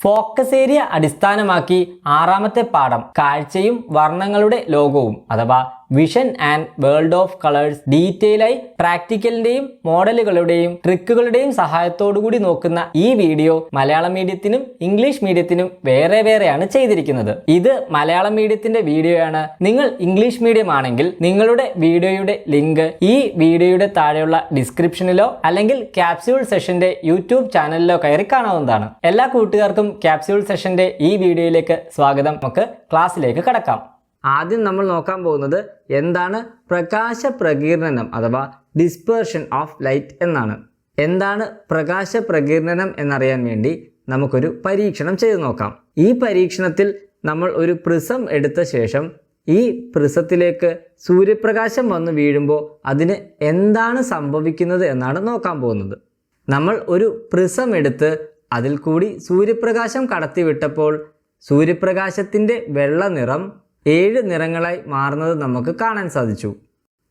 Focus area അടിസ്ഥാനമാക്കി ആറാമത്തെ പാഠം കാഴ്ചയും വർണ്ണങ്ങളുടെ ലോകവും അഥവാ vision and world of colours ഡീറ്റെയിലായി പ്രാക്ടിക്കലിന്റെയും മോഡലുകളുടെയും ട്രിക്കുകളുടെയും സഹായത്തോടുകൂടി നോക്കുന്ന ഈ വീഡിയോ മലയാളം മീഡിയത്തിനും ഇംഗ്ലീഷ് മീഡിയത്തിനും വേറെയാണ് ചെയ്തിരിക്കുന്നത്. ഇത് മലയാളം മീഡിയത്തിന്റെ വീഡിയോയാണ്. നിങ്ങൾ ഇംഗ്ലീഷ് മീഡിയം ആണെങ്കിൽ നിങ്ങളുടെ വീഡിയോയുടെ ലിങ്ക് ഈ വീഡിയോയുടെ താഴെയുള്ള ഡിസ്ക്രിപ്ഷനിലോ അല്ലെങ്കിൽ ക്യാപ്സ്യൂൾ സെഷന്റെ യൂട്യൂബ് ചാനലിലോ കയറി കാണാവുന്നതാണ്. എല്ലാ കൂട്ടുകാർക്കും ക്യാപ്സ്യൂൾ സെഷന്റെ ഈ വീഡിയോയിലേക്ക് സ്വാഗതം. നമുക്ക് ക്ലാസ്സിലേക്ക് കടക്കാം. ആദ്യം നമ്മൾ നോക്കാൻ പോകുന്നത് എന്താണ് പ്രകാശ പ്രകീർണനം അഥവാ ഡിസ്പേർഷൻ ഓഫ് ലൈറ്റ് എന്നാണ്. എന്താണ് പ്രകാശ പ്രകീർണനം എന്നറിയാൻ വേണ്ടി നമുക്കൊരു പരീക്ഷണം ചെയ്തു നോക്കാം. ഈ പരീക്ഷണത്തിൽ നമ്മൾ ഒരു പ്രിസം എടുത്ത ശേഷം ഈ പ്രിസത്തിലേക്ക് സൂര്യപ്രകാശം വന്ന് വീഴുമ്പോൾ അതിന് എന്താണ് സംഭവിക്കുന്നത് എന്നാണ് നോക്കാൻ പോകുന്നത്. നമ്മൾ ഒരു പ്രിസം എടുത്ത് അതിൽ കൂടി സൂര്യപ്രകാശം കടത്തിവിട്ടപ്പോൾ സൂര്യപ്രകാശത്തിൻ്റെ വെള്ള നിറം 7 നിറങ്ങളായി മാറുന്നത് നമുക്ക് കാണാൻ സാധിച്ചു.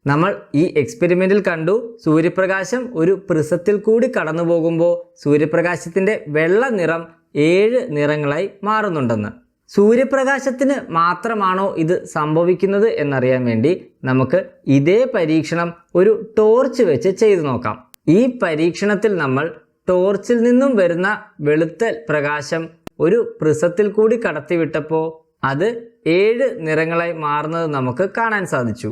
നമ്മൾ ഈ എക്സ്പെരിമെൻറ്റിൽ കണ്ടു സൂര്യപ്രകാശം ഒരു പ്രിസത്തിൽ കൂടി കടന്നു പോകുമ്പോൾ സൂര്യപ്രകാശത്തിൻ്റെ വെള്ള നിറം 7 നിറങ്ങളായി മാറുന്നുണ്ടെന്ന്. സൂര്യപ്രകാശത്തിന് മാത്രമാണോ ഇത് സംഭവിക്കുന്നത് എന്നറിയാൻ വേണ്ടി നമുക്ക് ഇതേ പരീക്ഷണം ഒരു ടോർച്ച് വെച്ച് ചെയ്തു നോക്കാം. ഈ പരീക്ഷണത്തിൽ നമ്മൾ ടോർച്ചിൽ നിന്നും വരുന്ന വെളുത്ത പ്രകാശം ഒരു പ്രിസത്തിൽ കൂടി കടത്തിവിട്ടപ്പോൾ അത് 7 നിറങ്ങളായി മാറുന്നത് നമുക്ക് കാണാൻ സാധിച്ചു.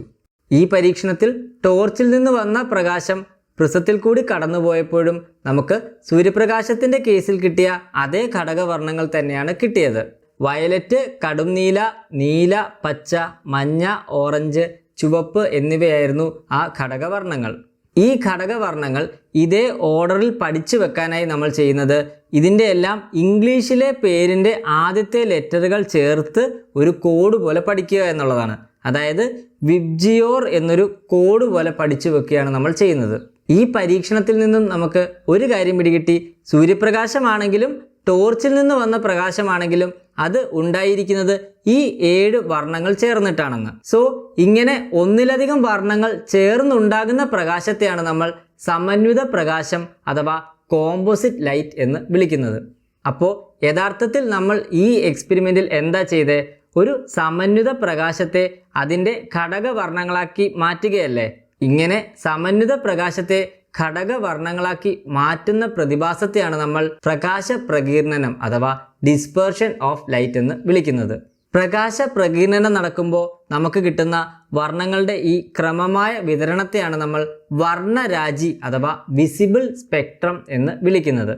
ഈ പരീക്ഷണത്തിൽ ടോർച്ചിൽ നിന്ന് വന്ന പ്രകാശം പ്രിസത്തിൽ കൂടി കടന്നുപോയപ്പോഴും നമുക്ക് സൂര്യപ്രകാശത്തിന്റെ കേസിൽ കിട്ടിയ അതേ ഘടകവർണ്ണങ്ങൾ തന്നെയാണ് കിട്ടിയത്. വയലറ്റ്, കടും നീല, നീല, പച്ച, മഞ്ഞ, ഓറഞ്ച്, ചുവപ്പ് എന്നിവയായിരുന്നു ആ ഘടകവർണ്ണങ്ങൾ. ഈ ഘടകവർണ്ണങ്ങൾ ഇതേ ഓർഡറിൽ പഠിച്ചു വെക്കാനായി നമ്മൾ ചെയ്യുന്നത് ഇതിൻ്റെ എല്ലാം ഇംഗ്ലീഷിലെ പേരിൻ്റെ ആദ്യത്തെ ലെറ്ററുകൾ ചേർത്ത് ഒരു കോഡ് പോലെ പഠിക്കുക എന്നുള്ളതാണ്. അതായത് വിബ്ജിയോർ എന്നൊരു കോഡ് പോലെ പഠിച്ചു വെക്കുകയാണ് നമ്മൾ ചെയ്യുന്നത്. ഈ പരീക്ഷണത്തിൽ നിന്നും നമുക്ക് ഒരു കാര്യം പിടികിട്ടി. സൂര്യപ്രകാശമാണെങ്കിലും ടോർച്ചിൽ നിന്ന് വന്ന പ്രകാശമാണെങ്കിലും അത് ഉണ്ടായിരിക്കുന്നത് ഈ 7 വർണ്ണങ്ങൾ ചേർന്നിട്ടാണെന്ന്. സോ ഇങ്ങനെ ഒന്നിലധികം വർണ്ണങ്ങൾ ചേർന്നുണ്ടാകുന്ന പ്രകാശത്തെയാണ് നമ്മൾ സമന്വിത പ്രകാശം അഥവാ കോമ്പോസിറ്റ് ലൈറ്റ് എന്ന് വിളിക്കുന്നത്. അപ്പോൾ യഥാർത്ഥത്തിൽ നമ്മൾ ഈ എക്സ്പെരിമെൻറ്റിൽ എന്താ ചെയ്തേ? ഒരു സമന്വിത പ്രകാശത്തെ അതിൻ്റെ ഘടകവർണ്ണങ്ങളാക്കി മാറ്റുകയല്ലേ. ഇങ്ങനെ സമന്വിത പ്രകാശത്തെ ഘടകവർണ്ണങ്ങളാക്കി മാറ്റുന്ന പ്രതിഭാസത്തെയാണ് നമ്മൾ പ്രകാശ പ്രകീർണനം അഥവാ ഡിസ്പേർഷൻ ഓഫ് ലൈറ്റ് എന്ന് വിളിക്കുന്നത്. പ്രകാശ പ്രകീർണനം നടക്കുമ്പോൾ നമുക്ക് കിട്ടുന്ന വർണ്ണങ്ങളുടെ ഈ ക്രമമായ വിതരണത്തെയാണ് നമ്മൾ വർണ്ണരാജി അഥവാ വിസിബിൾ സ്പെക്ട്രം എന്ന് വിളിക്കുന്നത്.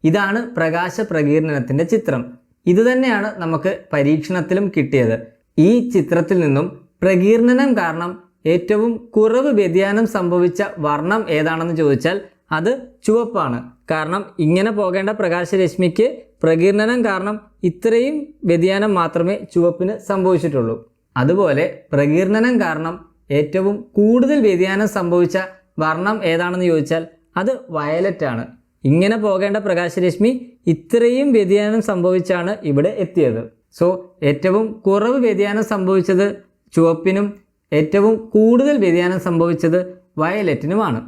ഇതാണ് പ്രകാശ പ്രകീർണനത്തിൻ്റെ ചിത്രം. ഇതുതന്നെയാണ് നമുക്ക് പരീക്ഷണത്തിലും കിട്ടിയത്. ഈ ചിത്രത്തിൽ നിന്നും പ്രകീർണനം കാരണം ഏറ്റവും കുറവ് വ്യതിയാനം സംഭവിച്ച വർണ്ണം ഏതാണെന്ന് ചോദിച്ചാൽ അത് ചുവപ്പാണ്. കാരണം ഇങ്ങനെ പോകേണ്ട പ്രകാശരശ്മിക്ക് പ്രകീർണനം കാരണം ഇത്രയും വ്യതിയാനം മാത്രമേ ചുവപ്പിന് സംഭവിച്ചിട്ടുള്ളൂ. അതുപോലെ പ്രകീർണനം കാരണം ഏറ്റവും കൂടുതൽ വ്യതിയാനം സംഭവിച്ച വർണ്ണം ഏതാണെന്ന് ചോദിച്ചാൽ അത് വയലറ്റ് ആണ്. ഇങ്ങനെ പോകേണ്ട പ്രകാശരശ്മി ഇത്രയും വ്യതിയാനം സംഭവിച്ചാണ് ഇവിടെ എത്തിയത്. സോ ഏറ്റവും കുറവ് വ്യതിയാനം സംഭവിച്ചത് ചുവപ്പിനും ഏറ്റവും കൂടുതൽ വ്യതിയാനം സംഭവിച്ചത് വയലറ്റിനുമാണ്.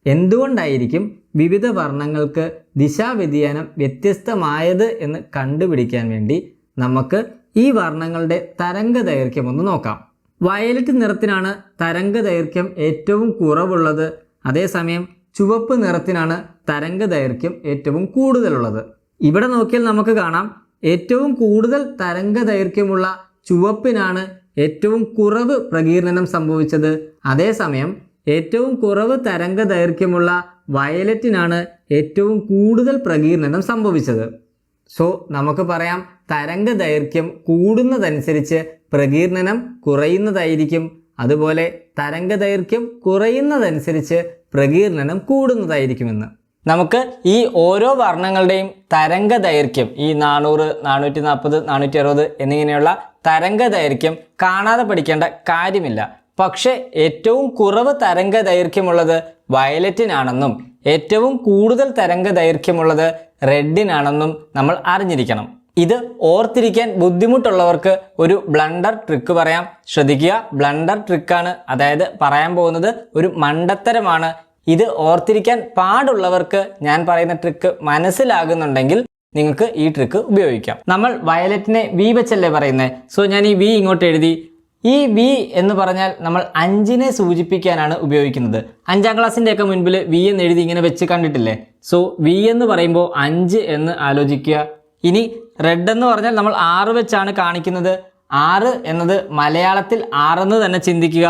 എന്തുകൊണ്ടായിരിക്കും വിവിധ വർണ്ണങ്ങൾക്ക് ദിശാവ്യതിയാനം വ്യത്യസ്തമായത് എന്ന് കണ്ടുപിടിക്കാൻ വേണ്ടി നമുക്ക് ഈ വർണ്ണങ്ങളുടെ തരംഗദൈർഘ്യം ഒന്ന് നോക്കാം. വയലറ്റ് നിറത്തിനാണ് തരംഗദൈർഘ്യം ഏറ്റവും കുറവുള്ളത്. അതേസമയം ചുവപ്പ് നിറത്തിനാണ് തരംഗദൈർഘ്യം ഏറ്റവും കൂടുതലുള്ളത്. ഇവിടെ നോക്കിയാൽ നമുക്ക് കാണാം ഏറ്റവും കൂടുതൽ തരംഗദൈർഘ്യമുള്ള ചുവപ്പിനാണ് ഏറ്റവും കുറവ് പ്രകീർണനം സംഭവിച്ചത്. അതേസമയം ഏറ്റവും കുറവ് തരംഗദൈർഘ്യമുള്ള വയലറ്റിനാണ് ഏറ്റവും കൂടുതൽ പ്രകീർണനം സംഭവിച്ചത്. സോ നമുക്ക് പറയാം തരംഗദൈർഘ്യം കൂടുന്നതനുസരിച്ച് പ്രകീർണനം കുറയുന്നതായിരിക്കും. അതുപോലെ തരംഗദൈർഘ്യം കുറയുന്നതനുസരിച്ച് പ്രകീർണനം കൂടുന്നതായിരിക്കുമെന്ന്. നമുക്ക് ഈ ഓരോ വർണ്ണങ്ങളുടെയും തരംഗദൈർഘ്യം ഈ 400, 440, 460 എന്നിങ്ങനെയുള്ള തരംഗദൈർഘ്യം കാണാതെ പഠിക്കേണ്ട കാര്യമില്ല. പക്ഷേ ഏറ്റവും കുറവ് തരംഗദൈർഘ്യമുള്ളത് വയലറ്റിനാണെന്നും ഏറ്റവും കൂടുതൽ തരംഗദൈർഘ്യമുള്ളത് റെഡിനാണെന്നും നമ്മൾ അറിഞ്ഞിരിക്കണം. ഇത് ഓർത്തിരിക്കാൻ ബുദ്ധിമുട്ടുള്ളവർക്ക് ഒരു ബ്ലണ്ടർ ട്രിക്ക് പറയാം. ശ്രദ്ധിക്കുക, ബ്ലണ്ടർ ട്രിക്കാണ്. അതായത് പറയാൻ പോകുന്നത് ഒരു മണ്ടത്തരമാണ്. ഇത് ഓർത്തിരിക്കാൻ പാടുള്ളവർക്ക് ഞാൻ പറയുന്ന ട്രിക്ക് മനസ്സിലാകുന്നുണ്ടെങ്കിൽ നിങ്ങൾക്ക് ഈ ട്രിക്ക് ഉപയോഗിക്കാം. നമ്മൾ വയലറ്റിനെ വി വെച്ചല്ലേ പറയുന്നത്. സോ ഞാൻ ഈ വി ഇങ്ങോട്ട് എഴുതി. ഈ വി എന്ന് പറഞ്ഞാൽ നമ്മൾ 5നെ സൂചിപ്പിക്കാനാണ് ഉപയോഗിക്കുന്നത്. 5ാം ക്ലാസ്സിൻ്റെ ഒക്കെ മുൻപിൽ വി എന്ന് എഴുതി ഇങ്ങനെ വെച്ച് കണ്ടിട്ടില്ലേ. സോ വി എന്ന് പറയുമ്പോൾ 5 എന്ന് ആലോചിക്കുക. ഇനി റെഡ് എന്ന് പറഞ്ഞാൽ നമ്മൾ 6 വെച്ചാണ് കാണിക്കുന്നത്. 6 എന്നത് മലയാളത്തിൽ 6 എന്ന് തന്നെ ചിന്തിക്കുക.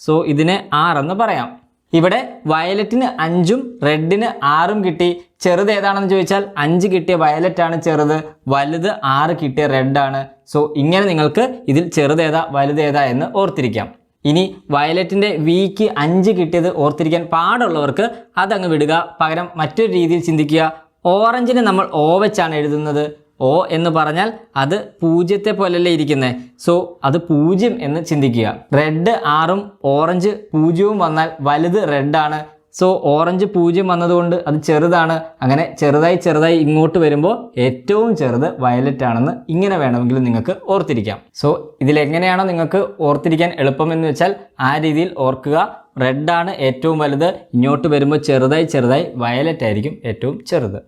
സോ ഇതിനെ 6 എന്ന് പറയാം. ഇവിടെ വയലറ്റിന് 5ഉം റെഡിന് 6ഉം കിട്ടി. ചെറുത് ഏതാണെന്ന് ചോദിച്ചാൽ 5 കിട്ടിയ വയലറ്റ് ആണ് ചെറുത്, വലുത് 6 കിട്ടിയ റെഡ് ആണ്. സോ ഇങ്ങനെ നിങ്ങൾക്ക് ഇതിൽ ചെറുതേതാ വലുതേതാ എന്ന് ഓർത്തിരിക്കാം. ഇനി വയലറ്റിൻ്റെ വിക്ക് 5 കിട്ടിയത് ഓർത്തിരിക്കാൻ പാടുള്ളവർക്ക് അതങ്ങ് വിടുക. പകരം മറ്റൊരു രീതിയിൽ ചിന്തിക്കുക. ഓറഞ്ചിന് നമ്മൾ ഓ വെച്ചാണ് എഴുതുന്നത്. ഓ എന്ന് പറഞ്ഞാൽ അത് 0 പോലല്ലേ ഇരിക്കുന്നത്. സോ അത് 0 എന്ന് ചിന്തിക്കുക. റെഡ് 6ഉം ഓറഞ്ച് 0ഉം വന്നാൽ വലുത് റെഡാണ്. സോ ഓറഞ്ച് 0 വന്നതുകൊണ്ട് അത് ചെറുതാണ്. അങ്ങനെ ചെറുതായി ഇങ്ങോട്ട് വരുമ്പോൾ ഏറ്റവും ചെറുത് വയലറ്റ് ആണെന്ന് ഇങ്ങനെ വേണമെങ്കിൽ നിങ്ങൾക്ക് ഓർത്തിരിക്കാം. സോ ഇതിലെങ്ങനെയാണോ നിങ്ങൾക്ക് ഓർത്തിരിക്കാൻ എളുപ്പമെന്ന് വെച്ചാൽ ആ രീതിയിൽ ഓർക്കുക. റെഡാണ് ഏറ്റവും വലുത്. ഇങ്ങോട്ട് വരുമ്പോൾ ചെറുതായി വയലറ്റ് ആയിരിക്കും ഏറ്റവും ചെറുത്.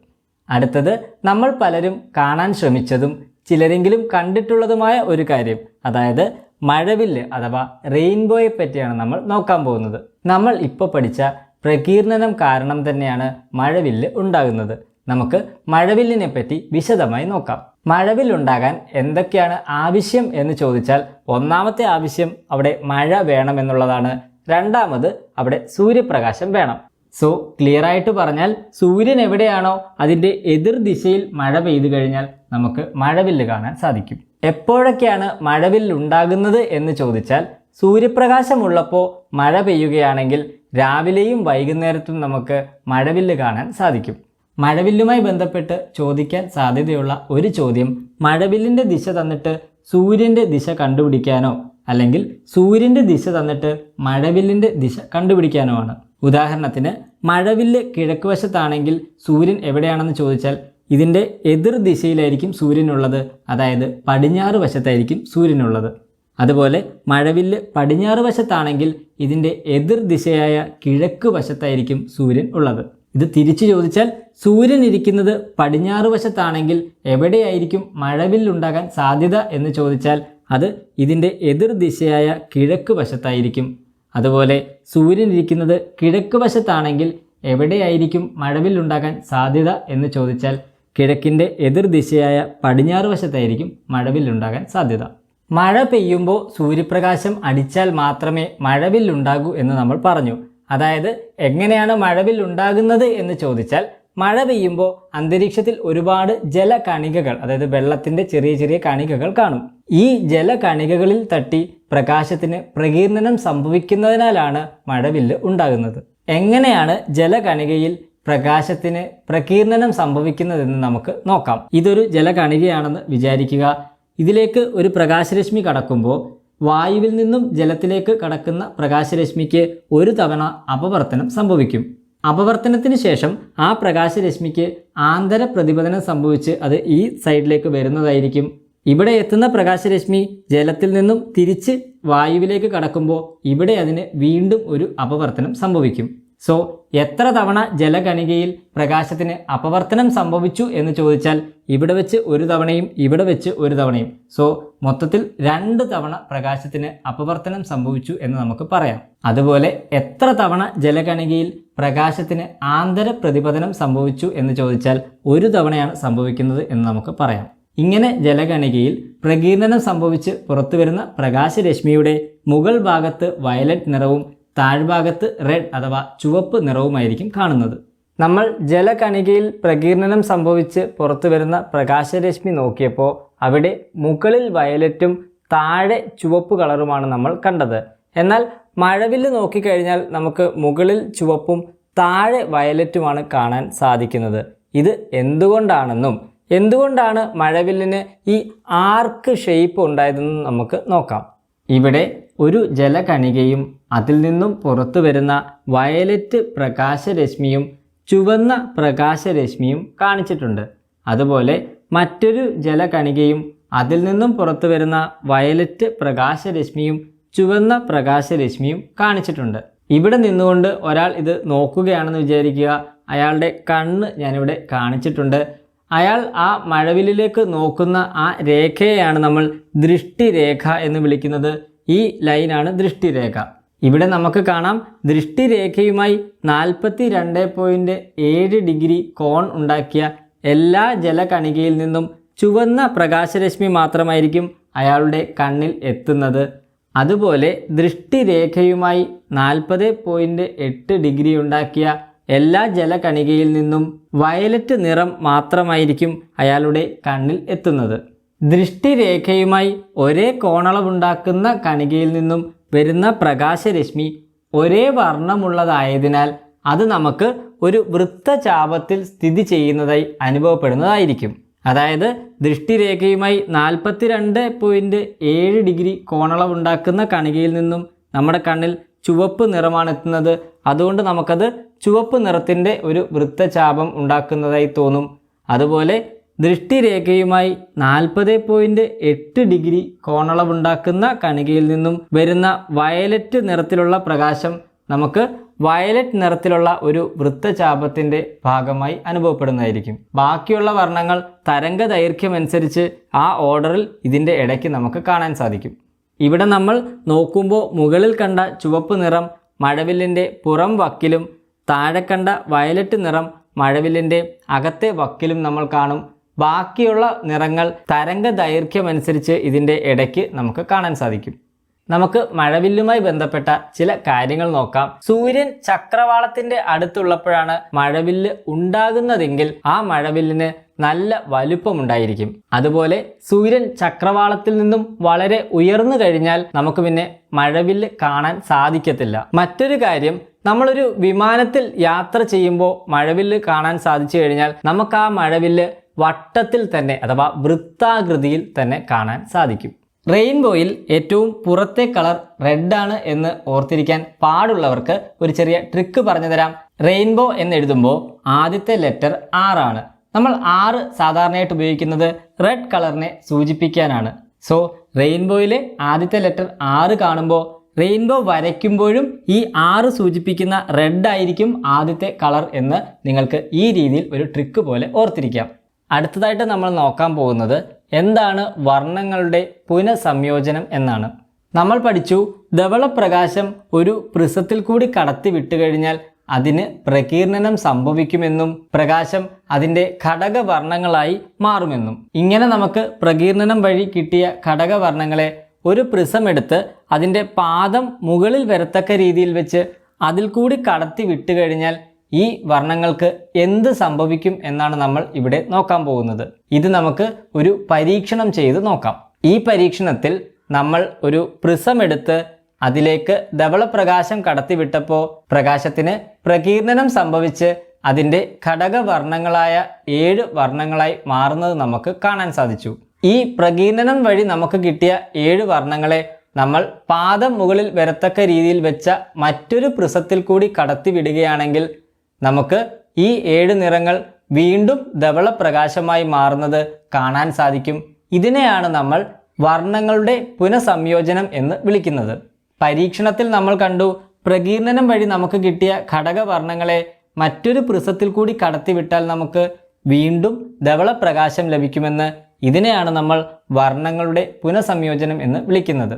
അടുത്തത് നമ്മൾ പലരും കാണാൻ ശ്രമിച്ചതും ചിലരെങ്കിലും കണ്ടിട്ടുള്ളതുമായ ഒരു കാര്യം, അതായത് മഴവില്ല് അഥവാ റെയിൻബോയെ പറ്റിയാണ് നമ്മൾ നോക്കാൻ പോകുന്നത്. നമ്മൾ ഇപ്പോൾ പഠിച്ച പ്രകീർണനം കാരണം തന്നെയാണ് മഴവില്ല് ഉണ്ടാകുന്നത്. നമുക്ക് മഴവില്ലിനെ പറ്റി വിശദമായി നോക്കാം. മഴവില്ലുണ്ടാകാൻ എന്തൊക്കെയാണ് ആവശ്യം എന്ന് ചോദിച്ചാൽ, ഒന്നാമത്തെ ആവശ്യം അവിടെ മഴ വേണമെന്നുള്ളതാണ്. രണ്ടാമത് അവിടെ സൂര്യപ്രകാശം വേണം. സോ ക്ലിയർ ആയിട്ട് പറഞ്ഞാൽ, സൂര്യൻ എവിടെയാണോ അതിൻ്റെ എതിർ ദിശയിൽ മഴ പെയ്തു കഴിഞ്ഞാൽ നമുക്ക് മഴവില്ല് കാണാൻ സാധിക്കും. എപ്പോഴൊക്കെയാണ് മഴവില്ല് ഉണ്ടാകുന്നത് എന്ന് ചോദിച്ചാൽ, സൂര്യപ്രകാശമുള്ളപ്പോൾ മഴ പെയ്യുകയാണെങ്കിൽ രാവിലെയും വൈകുന്നേരത്തും നമുക്ക് മഴവില്ല് കാണാൻ സാധിക്കും. മഴവില്ലുമായി ബന്ധപ്പെട്ട് ചോദിക്കാൻ സാധ്യതയുള്ള ഒരു ചോദ്യം, മഴവില്ലിൻ്റെ ദിശ തന്നിട്ട് സൂര്യൻ്റെ ദിശ കണ്ടുപിടിക്കാനോ അല്ലെങ്കിൽ സൂര്യൻ്റെ ദിശ തന്നിട്ട് മഴവില്ലിൻ്റെ ദിശ കണ്ടുപിടിക്കാനോ ആണ്. ഉദാഹരണത്തിന്, മഴവില്ല് കിഴക്ക് വശത്താണെങ്കിൽ സൂര്യൻ എവിടെയാണെന്ന് ചോദിച്ചാൽ ഇതിൻ്റെ എതിർ ദിശയിലായിരിക്കും സൂര്യനുള്ളത്, അതായത് പടിഞ്ഞാറ് വശത്തായിരിക്കും സൂര്യനുള്ളത്. അതുപോലെ മഴവില്ല് പടിഞ്ഞാറ് വശത്താണെങ്കിൽ ഇതിൻ്റെ എതിർ ദിശയായ കിഴക്ക് വശത്തായിരിക്കും സൂര്യൻ ഉള്ളത്. ഇത് തിരിച്ചു ചോദിച്ചാൽ, സൂര്യൻ ഇരിക്കുന്നത് പടിഞ്ഞാറ് വശത്താണെങ്കിൽ എവിടെയായിരിക്കും മഴവില്ലുണ്ടാകാൻ സാധ്യത എന്ന് ചോദിച്ചാൽ അത് ഇതിൻ്റെ എതിർ ദിശയായ കിഴക്ക് വശത്തായിരിക്കും. അതുപോലെ സൂര്യൻ ഇരിക്കുന്നത് കിഴക്ക് വശത്താണെങ്കിൽ എവിടെയായിരിക്കും മഴവില്ലുണ്ടാകാൻ സാധ്യത എന്ന് ചോദിച്ചാൽ കിഴക്കിൻ്റെ എതിർ ദിശയായ പടിഞ്ഞാറ് വശത്തായിരിക്കും മഴവില്ലുണ്ടാകാൻ സാധ്യത. മഴ പെയ്യുമ്പോൾ സൂര്യപ്രകാശം അടിച്ചാൽ മാത്രമേ മഴവില്ലുണ്ടാകൂ എന്ന് നമ്മൾ പറഞ്ഞു. അതായത് എങ്ങനെയാണ് മഴവില്ലുണ്ടാകുന്നത് എന്ന് ചോദിച്ചാൽ, മഴ പെയ്യുമ്പോൾ അന്തരീക്ഷത്തിൽ ഒരുപാട് ജലകണികകൾ, അതായത് വെള്ളത്തിൻ്റെ ചെറിയ കണികകൾ കാണും. ഈ ജലകണികകളിൽ തട്ടി പ്രകാശത്തിന് പ്രകീർണനം സംഭവിക്കുന്നതിനാലാണ് മഴവില്ല് ഉണ്ടാകുന്നത്. എങ്ങനെയാണ് ജലകണികയിൽ പ്രകാശത്തിന് പ്രകീർണനം സംഭവിക്കുന്നതെന്ന് നമുക്ക് നോക്കാം. ഇതൊരു ജലകണികയാണെന്ന് വിചാരിക്കുക. ഇതിലേക്ക് ഒരു പ്രകാശരശ്മി കടക്കുമ്പോൾ വായുവിൽ നിന്നും ജലത്തിലേക്ക് കടക്കുന്ന പ്രകാശരശ്മിക്ക് ഒരു തവണ അപവർത്തനം സംഭവിക്കും. അപവർത്തനത്തിന് ശേഷം ആ പ്രകാശരശ്മിക്ക് ആന്തര പ്രതിപതനം സംഭവിച്ച് അത് ഈ സൈഡിലേക്ക് വരുന്നതായിരിക്കും. ഇവിടെ എത്തുന്ന പ്രകാശരശ്മി ജലത്തിൽ നിന്നും തിരിച്ച് വായുവിലേക്ക് കടക്കുമ്പോൾ ഇവിടെ അതിന് വീണ്ടും ഒരു അപവർത്തനം സംഭവിക്കും. സോ എത്ര തവണ ജലകണികയിൽ പ്രകാശത്തിന് അപവർത്തനം സംഭവിച്ചു എന്ന് ചോദിച്ചാൽ, ഇവിടെ വെച്ച് ഒരു തവണയും ഇവിടെ വെച്ച് ഒരു തവണയും. സോ മൊത്തത്തിൽ 2 തവണ പ്രകാശത്തിന് അപവർത്തനം സംഭവിച്ചു എന്ന് നമുക്ക് പറയാം. അതുപോലെ എത്ര തവണ ജലകണികയിൽ പ്രകാശത്തിന് ആന്തര പ്രതിപതനം സംഭവിച്ചു എന്ന് ചോദിച്ചാൽ 1 തവണയാണ് സംഭവിക്കുന്നത് എന്ന് നമുക്ക് പറയാം. ഇങ്ങനെ ജലകണികയിൽ പ്രകീർണനം സംഭവിച്ച് പുറത്തുവരുന്ന പ്രകാശരശ്മിയുടെ മുകൾ ഭാഗത്ത് വയലറ്റ് നിറവും താഴ്ഭാഗത്ത് റെഡ് അഥവാ ചുവപ്പ് നിറവുമായിരിക്കും കാണുന്നത്. നമ്മൾ ജലകണികയിൽ പ്രകീർണനം സംഭവിച്ച് പുറത്തു വരുന്ന പ്രകാശരശ്മി നോക്കിയപ്പോൾ അവിടെ മുകളിൽ വയലറ്റും താഴെ ചുവപ്പ് കളറുമാണ് നമ്മൾ കണ്ടത്. എന്നാൽ മഴവില്ല് നോക്കിക്കഴിഞ്ഞാൽ നമുക്ക് മുകളിൽ ചുവപ്പും താഴെ വയലറ്റുമാണ് കാണാൻ സാധിക്കുന്നത്. ഇത് എന്തുകൊണ്ടാണെന്നും എന്തുകൊണ്ടാണ് മഴവില്ലിന് ഈ ആർക്ക് ഷേപ്പ് ഉണ്ടായതെന്നും നമുക്ക് നോക്കാം. ഇവിടെ ഒരു ജലകണികയും അതിൽ നിന്നും പുറത്തു വരുന്ന വയലറ്റ് പ്രകാശരശ്മിയും ചുവന്ന പ്രകാശരശ്മിയും കാണിച്ചിട്ടുണ്ട്. അതുപോലെ മറ്റൊരു ജലകണികയും അതിൽ നിന്നും പുറത്തു വരുന്ന വയലറ്റ് പ്രകാശരശ്മിയും ചുവന്ന പ്രകാശരശ്മിയും കാണിച്ചിട്ടുണ്ട്. ഇവിടെ നിന്നുകൊണ്ട് ഒരാൾ ഇത് നോക്കുകയാണെന്ന് വിചാരിക്കുക. അയാളുടെ കണ്ണ് ഞാനിവിടെ കാണിച്ചിട്ടുണ്ട്. അയാൾ ആ മഴവില്ലിലേക്ക് നോക്കുന്ന ആ രേഖയെയാണ് നമ്മൾ ദൃഷ്ടിരേഖ എന്ന് വിളിക്കുന്നത്. ഈ ലൈനാണ് ദൃഷ്ടിരേഖ. ഇവിടെ നമുക്ക് കാണാം ദൃഷ്ടിരേഖയുമായി 42.7 ഡിഗ്രി കോൺ ഉണ്ടാക്കിയ എല്ലാ ജലകണികയിൽ നിന്നും ചുവന്ന പ്രകാശരശ്മി മാത്രമായിരിക്കും അയാളുടെ കണ്ണിൽ എത്തുന്നത്. അതുപോലെ ദൃഷ്ടിരേഖയുമായി 40.8 ഡിഗ്രി ഉണ്ടാക്കിയ എല്ലാ ജലകണികയിൽ നിന്നും വയലറ്റ് നിറം മാത്രമായിരിക്കും അയാളുടെ കണ്ണിൽ എത്തുന്നത്. ദൃഷ്ടിരേഖയുമായി ഒരേ കോണളവുണ്ടാക്കുന്ന കണികയിൽ നിന്നും വരുന്ന പ്രകാശരശ്മി ഒരേ വർണ്ണമുള്ളതായതിനാൽ അത് നമുക്ക് ഒരു വൃത്തചാപത്തിൽ സ്ഥിതി ചെയ്യുന്നതായി അനുഭവപ്പെടുന്നതായിരിക്കും. അതായത് ദൃഷ്ടിരേഖയുമായി 42.7 ഡിഗ്രി കോണളവുണ്ടാക്കുന്ന കണികയിൽ നിന്നും നമ്മുടെ കണ്ണിൽ ചുവപ്പ് നിറമാണ് എത്തുന്നത്. അതുകൊണ്ട് നമുക്കത് ചുവപ്പ് നിറത്തിൻ്റെ ഒരു വൃത്തചാപം ഉണ്ടാക്കുന്നതായി തോന്നും. അതുപോലെ ദൃഷ്ടിരേഖയുമായി 40.8 ഡിഗ്രി കോണളവുണ്ടാക്കുന്ന കണികയിൽ നിന്നും വരുന്ന വയലറ്റ് നിറത്തിലുള്ള പ്രകാശം നമുക്ക് വയലറ്റ് നിറത്തിലുള്ള ഒരു വൃത്തചാപത്തിൻ്റെ ഭാഗമായി അനുഭവപ്പെടുന്നതായിരിക്കും. ബാക്കിയുള്ള വർണ്ണങ്ങൾ തരംഗ ദൈർഘ്യമനുസരിച്ച് ആ ഓർഡറിൽ ഇതിൻ്റെ ഇടയ്ക്ക് നമുക്ക് കാണാൻ സാധിക്കും. ഇവിടെ നമ്മൾ നോക്കുമ്പോൾ മുകളിൽ കണ്ട ചുവപ്പ് നിറം മഴവില്ലിൻ്റെ പുറം വക്കിലും താഴെ കണ്ട വയലറ്റ് നിറം മഴവില്ലിൻ്റെ അകത്തെ വക്കിലും നമ്മൾ കാണും. ബാക്കിയുള്ള നിറങ്ങൾ തരംഗ ദൈർഘ്യമനുസരിച്ച് ഇതിൻ്റെ ഇടയ്ക്ക് നമുക്ക് കാണാൻ സാധിക്കും. നമുക്ക് മഴവില്ലുമായി ബന്ധപ്പെട്ട ചില കാര്യങ്ങൾ നോക്കാം. സൂര്യൻ ചക്രവാളത്തിന്റെ അടുത്തുള്ളപ്പോഴാണ് മഴവില്ല് ഉണ്ടാകുന്നതെങ്കിൽ ആ മഴവില്ലിന് നല്ല വലുപ്പമുണ്ടായിരിക്കും. അതുപോലെ സൂര്യൻ ചക്രവാളത്തിൽ നിന്നും വളരെ ഉയർന്നു കഴിഞ്ഞാൽ നമുക്ക് പിന്നെ മഴവില്ല് കാണാൻ സാധിക്കത്തില്ല. മറ്റൊരു കാര്യം, നമ്മളൊരു വിമാനത്തിൽ യാത്ര ചെയ്യുമ്പോൾ മഴവില്ല് കാണാൻ സാധിച്ചു കഴിഞ്ഞാൽ നമുക്ക് ആ മഴവില്ല് വട്ടത്തിൽ തന്നെ അഥവാ വൃത്താകൃതിയിൽ തന്നെ കാണാൻ സാധിക്കും. റെയിൻബോയിൽ ഏറ്റവും പുറത്തെ കളർ റെഡ് ആണ് എന്ന് ഓർത്തിരിക്കാൻ പാടുള്ളവർക്ക് ഒരു ചെറിയ ട്രിക്ക് പറഞ്ഞു തരാം. റെയിൻബോ എന്ന് എഴുതുമ്പോൾ ആദ്യത്തെ ലെറ്റർ R ആണ്. നമ്മൾ R സാധാരണയായിട്ട് ഉപയോഗിക്കുന്നത് റെഡ് കളറിനെ സൂചിപ്പിക്കാനാണ്. സോ റെയിൻബോയിലെ ആദ്യത്തെ ലെറ്റർ R കാണുമ്പോൾ റെയിൻബോ വരയ്ക്കുമ്പോഴും ഈ R സൂചിപ്പിക്കുന്ന റെഡ് ആയിരിക്കും ആദ്യത്തെ കളർ എന്ന് നിങ്ങൾക്ക് ഈ രീതിയിൽ ഒരു ട്രിക്ക് പോലെ ഓർത്തിരിക്കാം. അടുത്തതായിട്ട് നമ്മൾ നോക്കാൻ പോകുന്നത് എന്താണ് വർണ്ണങ്ങളുടെ പുനഃസംയോജനം എന്നാണ്. നമ്മൾ പഠിച്ചു ധവളപ്രകാശം ഒരു പ്രിസത്തിൽ കൂടി കടത്തി വിട്ടുകഴിഞ്ഞാൽ അതിന് പ്രകീർണനം സംഭവിക്കുമെന്നും പ്രകാശം അതിൻ്റെ ഘടകവർണ്ണങ്ങളായി മാറുമെന്നും. ഇങ്ങനെ നമുക്ക് പ്രകീർണനം വഴി കിട്ടിയ ഘടകവർണ്ണങ്ങളെ ഒരു പ്രിസം എടുത്ത് അതിൻ്റെ പാദം മുകളിൽ വരത്തക്ക രീതിയിൽ വെച്ച് അതിൽ കൂടി കടത്തി വിട്ടുകഴിഞ്ഞാൽ ഈ വർണ്ണങ്ങൾക്ക് എന്ത് സംഭവിക്കും എന്നാണ് നമ്മൾ ഇവിടെ നോക്കാൻ പോകുന്നത്. ഇത് നമുക്ക് ഒരു പരീക്ഷണം ചെയ്ത് നോക്കാം. ഈ പരീക്ഷണത്തിൽ നമ്മൾ ഒരു പ്രിസം എടുത്ത് അതിലേക്ക് ധവളപ്രകാശം കടത്തിവിട്ടപ്പോൾ പ്രകാശത്തിന് പ്രകീർണനം സംഭവിച്ച് അതിൻ്റെ ഘടകവർണ്ണങ്ങളായ 7 വർണ്ണങ്ങളായി മാറുന്നത് നമുക്ക് കാണാൻ സാധിച്ചു. ഈ പ്രകീർണനം വഴി നമുക്ക് കിട്ടിയ 7 വർണ്ണങ്ങളെ നമ്മൾ പാദം മുകളിൽ വരത്തക്ക രീതിയിൽ വെച്ച മറ്റൊരു പ്രിസത്തിൽ കൂടി കടത്തി വിടുകയാണെങ്കിൽ നമുക്ക് ഈ 7 നിറങ്ങൾ വീണ്ടും ധവളപ്രകാശമായി മാറുന്നത് കാണാൻ സാധിക്കും. ഇതിനെയാണ് നമ്മൾ വർണ്ണങ്ങളുടെ പുനഃസംയോജനം എന്ന് വിളിക്കുന്നത്. പരീക്ഷണത്തിൽ നമ്മൾ കണ്ടു പ്രകീർണനം വഴി നമുക്ക് കിട്ടിയ ഘടകവർണ്ണങ്ങളെ മറ്റൊരു പ്രിസത്തിൽ കൂടി കടത്തിവിട്ടാൽ നമുക്ക് വീണ്ടും ധവളപ്രകാശം ലഭിക്കുമെന്ന്. ഇതിനെയാണ് നമ്മൾ വർണ്ണങ്ങളുടെ പുനഃസംയോജനം എന്ന് വിളിക്കുന്നത്.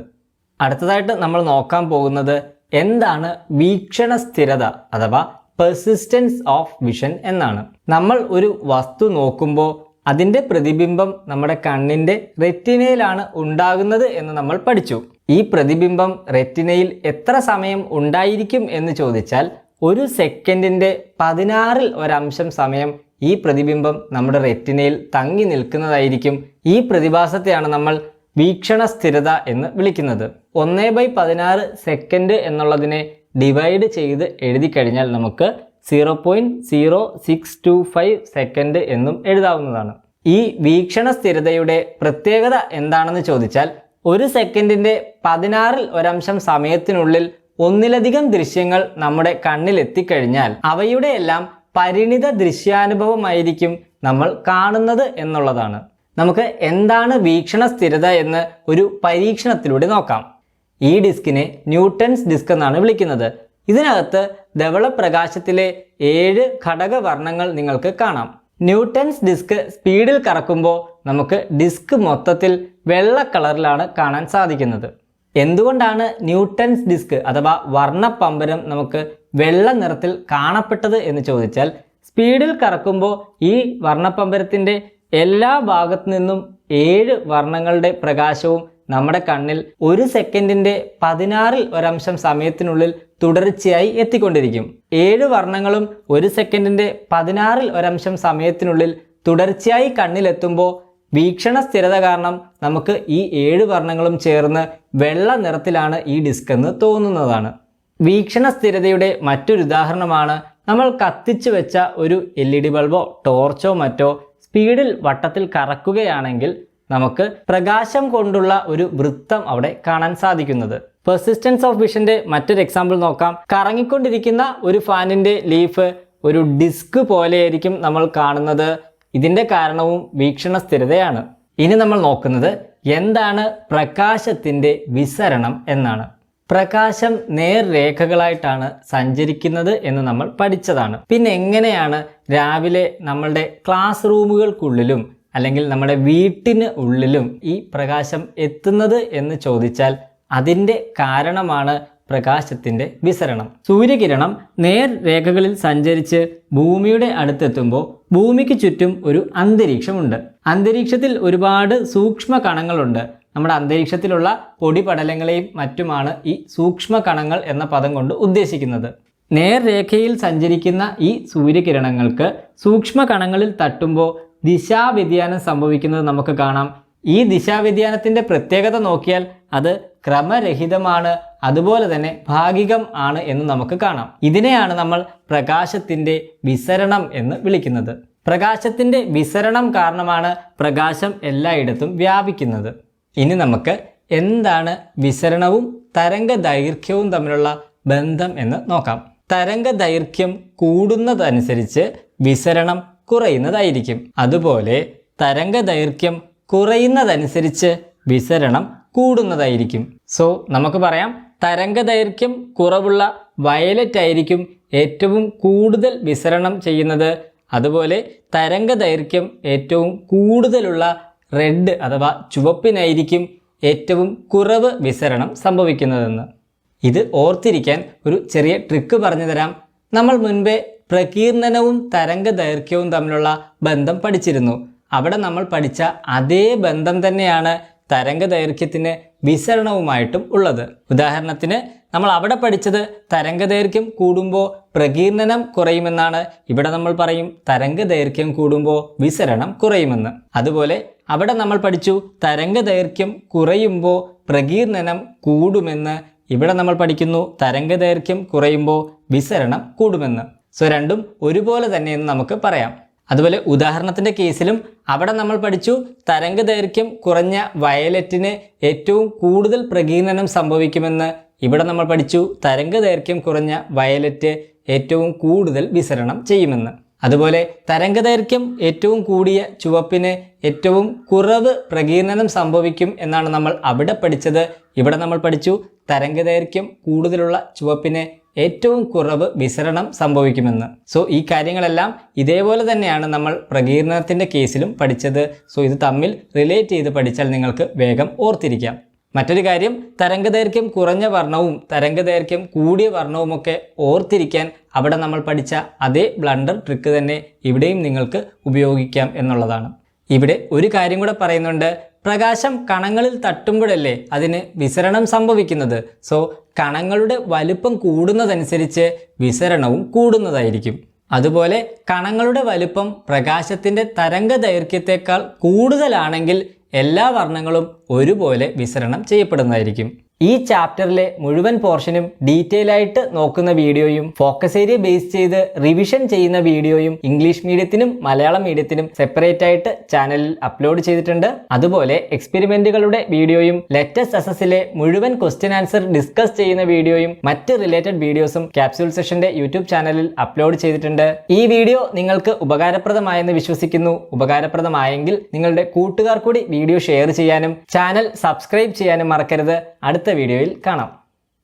അടുത്തതായിട്ട് നമ്മൾ നോക്കാൻ പോകുന്നത് എന്താണ് വീക്ഷണ സ്ഥിരത അഥവാ പെർസിസ്റ്റൻസ് ഓഫ് വിഷൻ എന്നാണ്. നമ്മൾ ഒരു വസ്തു നോക്കുമ്പോൾ അതിൻ്റെ പ്രതിബിംബം നമ്മുടെ കണ്ണിൻ്റെ റെറ്റിനയിലാണ് ഉണ്ടാകുന്നത് എന്ന് നമ്മൾ പഠിച്ചു. ഈ പ്രതിബിംബം റെറ്റിനയിൽ എത്ര സമയം ഉണ്ടായിരിക്കും എന്ന് ചോദിച്ചാൽ 1 സെക്കൻഡിൻ്റെ 16ൽ 1 സമയം ഈ പ്രതിബിംബം നമ്മുടെ റെറ്റിനയിൽ തങ്ങി നിൽക്കുന്നതായിരിക്കും. ഈ പ്രതിഭാസത്തെയാണ് നമ്മൾ വീക്ഷണ സ്ഥിരത എന്ന് വിളിക്കുന്നത്. 1/16 സെക്കൻഡ് എന്നുള്ളതിനെ ഡിവൈഡ് ചെയ്ത് എഴുതി കഴിഞ്ഞാൽ നമുക്ക് 0.0625 സെക്കൻഡ് എന്നും എഴുതാവുന്നതാണ്. ഈ വീക്ഷണ സ്ഥിരതയുടെ പ്രത്യേകത എന്താണെന്ന് ചോദിച്ചാൽ 1 സെക്കൻഡിൻ്റെ 16ൽ 1 സമയത്തിനുള്ളിൽ ഒന്നിലധികം ദൃശ്യങ്ങൾ നമ്മുടെ കണ്ണിൽ എത്തിക്കഴിഞ്ഞാൽ അവയുടെ എല്ലാം പരിണിത ദൃശ്യാനുഭവമായിരിക്കും നമ്മൾ കാണുന്നത് എന്നുള്ളതാണ്. നമുക്ക് എന്താണ് വീക്ഷണ സ്ഥിരത എന്ന് ഒരു പരീക്ഷണത്തിലൂടെ നോക്കാം. ഈ ഡിസ്കിനെ ന്യൂട്ടൺസ് ഡിസ്ക് എന്നാണ് വിളിക്കുന്നത്. ഇതിനകത്ത് ധവളപ്രകാശത്തിലെ 7 ഘടകവർണ്ണങ്ങൾ നിങ്ങൾക്ക് കാണാം. ന്യൂട്ടൺസ് ഡിസ്ക് സ്പീഡിൽ കറക്കുമ്പോൾ നമുക്ക് ഡിസ്ക് മൊത്തത്തിൽ വെള്ള കളറിലാണ് കാണാൻ സാധിക്കുന്നത്. എന്തുകൊണ്ടാണ് ന്യൂട്ടൺസ് ഡിസ്ക് അഥവാ വർണ്ണപ്പമ്പരം നമുക്ക് വെള്ള നിറത്തിൽ കാണപ്പെട്ടത് എന്ന് ചോദിച്ചാൽ, സ്പീഡിൽ കറക്കുമ്പോൾ ഈ വർണ്ണപ്പമ്പരത്തിൻ്റെ എല്ലാ ഭാഗത്തു നിന്നും 7 വർണ്ണങ്ങളുടെ പ്രകാശവും നമ്മുടെ കണ്ണിൽ 1 സെക്കൻഡിൻ്റെ 16 സമയത്തിനുള്ളിൽ തുടർച്ചയായി എത്തിക്കൊണ്ടിരിക്കും. 7 വർണ്ണങ്ങളും 1 സെക്കൻഡിൻ്റെ 16 സമയത്തിനുള്ളിൽ തുടർച്ചയായി കണ്ണിലെത്തുമ്പോൾ വീക്ഷണ സ്ഥിരത കാരണം നമുക്ക് ഈ 7 വർണ്ണങ്ങളും ചേർന്ന് വെള്ള നിറത്തിലാണ് ഈ ഡിസ്ക് എന്ന് തോന്നുന്നതാണ്. വീക്ഷണ സ്ഥിരതയുടെ മറ്റൊരു ഉദാഹരണമാണ് നമ്മൾ കത്തിച്ചു വെച്ച ഒരു LED ബൾബോ ടോർച്ചോ മറ്റോ സ്പീഡിൽ വട്ടത്തിൽ കറക്കുകയാണെങ്കിൽ നമുക്ക് പ്രകാശം കൊണ്ടുള്ള ഒരു വൃത്തം അവിടെ കാണാൻ സാധിക്കുന്നത്. പെർസിസ്റ്റൻസ് ഓഫ് വിഷന്റെ മറ്റൊരു എക്സാമ്പിൾ നോക്കാം. കറങ്ങിക്കൊണ്ടിരിക്കുന്ന ഒരു ഫാനിന്റെ ലീഫ് ഒരു ഡിസ്ക് പോലെയായിരിക്കും നമ്മൾ കാണുന്നത്. ഇതിന്റെ കാരണവും വീക്ഷണ സ്ഥിരതയാണ്. ഇനി നമ്മൾ നോക്കുന്നത് എന്താണ് പ്രകാശത്തിന്റെ വിസരണം എന്നാണ്. പ്രകാശം നേർരേഖകളായിട്ടാണ് സഞ്ചരിക്കുന്നത് എന്ന് നമ്മൾ പഠിച്ചതാണ്. പിന്നെ എങ്ങനെയാണ് രാവിലെ നമ്മളുടെ ക്ലാസ് റൂമുകൾക്കുള്ളിലും അല്ലെങ്കിൽ നമ്മുടെ വീട്ടിന് ഉള്ളിലും ഈ പ്രകാശം എത്തുന്നത് എന്ന് ചോദിച്ചാൽ അതിൻ്റെ കാരണമാണ് പ്രകാശത്തിൻ്റെ വിസരണം. സൂര്യകിരണം നേർരേഖകളിൽ സഞ്ചരിച്ച് ഭൂമിയുടെ അടുത്തെത്തുമ്പോൾ ഭൂമിക്ക് ചുറ്റും ഒരു അന്തരീക്ഷമുണ്ട്. അന്തരീക്ഷത്തിൽ ഒരുപാട് സൂക്ഷ്മ കണങ്ങളുണ്ട്. നമ്മുടെ അന്തരീക്ഷത്തിലുള്ള പൊടിപടലങ്ങളെയും മറ്റുമാണ് ഈ സൂക്ഷ്മ കണങ്ങൾ എന്ന പദം കൊണ്ട് ഉദ്ദേശിക്കുന്നത്. നേർരേഖയിൽ സഞ്ചരിക്കുന്ന ഈ സൂര്യകിരണങ്ങൾക്ക് സൂക്ഷ്മ കണങ്ങളിൽ തട്ടുമ്പോൾ ദിശാവ്യതിയാനം സംഭവിക്കുന്നത് നമുക്ക് കാണാം. ഈ ദിശാവ്യതിയാനത്തിൻ്റെ പ്രത്യേകത നോക്കിയാൽ അത് ക്രമരഹിതമാണ്, അതുപോലെ തന്നെ ഭാഗികം ആണ് എന്ന് നമുക്ക് കാണാം. ഇതിനെയാണ് നമ്മൾ പ്രകാശത്തിൻ്റെ വിസരണം എന്ന് വിളിക്കുന്നത്. പ്രകാശത്തിൻ്റെ വിസരണം കാരണമാണ് പ്രകാശം എല്ലായിടത്തും വ്യാപിക്കുന്നത്. ഇനി നമുക്ക് എന്താണ് വിസരണവും തരംഗ ദൈർഘ്യവും തമ്മിലുള്ള ബന്ധം എന്ന് നോക്കാം. തരംഗ ദൈർഘ്യം കൂടുന്നതനുസരിച്ച് വിസരണം കുറയുന്നതായിരിക്കും. അതുപോലെ തരംഗ ദൈർഘ്യം കുറയുന്നതനുസരിച്ച് വിസരണം കൂടുന്നതായിരിക്കും. സോ നമുക്ക് പറയാം, തരംഗ ദൈർഘ്യം കുറവുള്ള വയലറ്റ് ആയിരിക്കും ഏറ്റവും കൂടുതൽ വിസരണം ചെയ്യുന്നത്. അതുപോലെ തരംഗ ദൈർഘ്യം ഏറ്റവും കൂടുതലുള്ള റെഡ് അഥവാ ചുവപ്പിനായിരിക്കും ഏറ്റവും കുറവ് വിസരണം സംഭവിക്കുന്നതെന്ന്. ഇത് ഓർത്തിരിക്കാൻ ഒരു ചെറിയ ട്രിക്ക് പറഞ്ഞു തരാം. നമ്മൾ മുൻപേ പ്രകീർണനവും തരംഗ ദൈർഘ്യവും തമ്മിലുള്ള ബന്ധം പഠിച്ചിരുന്നു. അവിടെ നമ്മൾ പഠിച്ച അതേ ബന്ധം തന്നെയാണ് തരംഗ ദൈർഘ്യത്തിന് വിസരണവുമായിട്ടും ഉള്ളത്. ഉദാഹരണത്തിന് നമ്മൾ അവിടെ പഠിച്ചത് തരംഗ ദൈർഘ്യം കൂടുമ്പോൾ പ്രകീർണനം കുറയുമെന്നാണ്. ഇവിടെ നമ്മൾ പറയും തരംഗ ദൈർഘ്യം കൂടുമ്പോൾ വിസരണം കുറയുമെന്ന്. അതുപോലെ അവിടെ നമ്മൾ പഠിച്ചു തരംഗ ദൈർഘ്യം കുറയുമ്പോൾ പ്രകീർണനം കൂടുമെന്ന്. ഇവിടെ നമ്മൾ പഠിക്കുന്നു തരംഗ ദൈർഘ്യം കുറയുമ്പോൾ വിസരണം കൂടുമെന്ന്. സോ രണ്ടും ഒരുപോലെ തന്നെയെന്ന് നമുക്ക് പറയാം. അതുപോലെ ഉദാഹരണത്തിൻ്റെ കേസിലും അവിടെ നമ്മൾ പഠിച്ചു തരംഗ ദൈർഘ്യം കുറഞ്ഞ വയലറ്റിന് ഏറ്റവും കൂടുതൽ പ്രകീർണനം സംഭവിക്കുമെന്ന്. ഇവിടെ നമ്മൾ പഠിച്ചു തരംഗ ദൈർഘ്യം കുറഞ്ഞ വയലറ്റ് ഏറ്റവും കൂടുതൽ വിസരണം ചെയ്യുമെന്ന്. അതുപോലെ തരംഗ ദൈർഘ്യം ഏറ്റവും കൂടിയ ചുവപ്പിന് ഏറ്റവും കുറവ് പ്രകീർണനം സംഭവിക്കും എന്നാണ് നമ്മൾ അവിടെ പഠിച്ചത്. ഇവിടെ നമ്മൾ പഠിച്ചു തരംഗ ദൈർഘ്യം കൂടുതലുള്ള ചുവപ്പിന് ഏറ്റവും കുറവ് വിസരണം സംഭവിക്കുമെന്ന്. സോ ഈ കാര്യങ്ങളെല്ലാം ഇതേപോലെ തന്നെയാണ് നമ്മൾ പ്രകീർണനത്തിൻ്റെ കേസിലും പഠിച്ചത്. സോ ഇത് തമ്മിൽ റിലേറ്റ് ചെയ്ത് പഠിച്ചാൽ നിങ്ങൾക്ക് വേഗം ഓർത്തിരിക്കാം. മറ്റൊരു കാര്യം, തരംഗ ദൈർഘ്യം കുറഞ്ഞ വർണ്ണവും തരംഗ ദൈർഘ്യം കൂടിയ വർണ്ണവുമൊക്കെ ഓർത്തിരിക്കാൻ അവിടെ നമ്മൾ പഠിച്ച അതേ ബ്ലണ്ടർ ട്രിക്ക് തന്നെ ഇവിടെയും നിങ്ങൾക്ക് ഉപയോഗിക്കാം എന്നുള്ളതാണ്. ഇവിടെ ഒരു കാര്യം കൂടെ പറയുന്നുണ്ട്. പ്രകാശം കണങ്ങളിൽ തട്ടുമ്പോഴല്ലേ അതിന് വിസരണം സംഭവിക്കുന്നത്. സോ കണങ്ങളുടെ വലുപ്പം കൂടുന്നതനുസരിച്ച് വിസരണവും കൂടുന്നതായിരിക്കും. അതുപോലെ കണങ്ങളുടെ വലുപ്പം പ്രകാശത്തിൻ്റെ തരംഗ ദൈർഘ്യത്തേക്കാൾ കൂടുതലാണെങ്കിൽ എല്ലാ വർണ്ണങ്ങളും ഒരുപോലെ വിസരണം ചെയ്യപ്പെടുന്നതായിരിക്കും. ഈ ചാപ്റ്ററിലെ മുഴുവൻ പോർഷനും ഡീറ്റെയിൽ ആയിട്ട് നോക്കുന്ന വീഡിയോയും ഫോക്കസ് ഏരിയ ബേസ് ചെയ്ത് റിവിഷൻ ചെയ്യുന്ന വീഡിയോയും ഇംഗ്ലീഷ് മീഡിയത്തിനും മലയാളം മീഡിയത്തിനും സെപ്പറേറ്റ് ആയിട്ട് ചാനലിൽ അപ്ലോഡ് ചെയ്തിട്ടുണ്ട്. അതുപോലെ എക്സ്പെരിമെന്റുകളുടെ വീഡിയോയും ലെറ്റസ്റ്റ് എസ്എസിലെ മുഴുവൻ ക്വസ്റ്റ്യൻ ആൻസർ ഡിസ്കസ് ചെയ്യുന്ന വീഡിയോയും മറ്റ് റിലേറ്റഡ് വീഡിയോസും ക്യാപ്സ്യൂൾ സെഷന്റെ യൂട്യൂബ് ചാനലിൽ അപ്ലോഡ് ചെയ്തിട്ടുണ്ട്. ഈ വീഡിയോ നിങ്ങൾക്ക് ഉപകാരപ്രദമായെന്ന് വിശ്വസിക്കുന്നു. ഉപകാരപ്രദമായെങ്കിൽ നിങ്ങളുടെ കൂട്ടുകാർ കൂടി വീഡിയോ ഷെയർ ചെയ്യാനും ചാനൽ സബ്സ്ക്രൈബ് ചെയ്യാനും മറക്കരുത്. അടുത്ത വീഡിയോയിൽ കാണാം.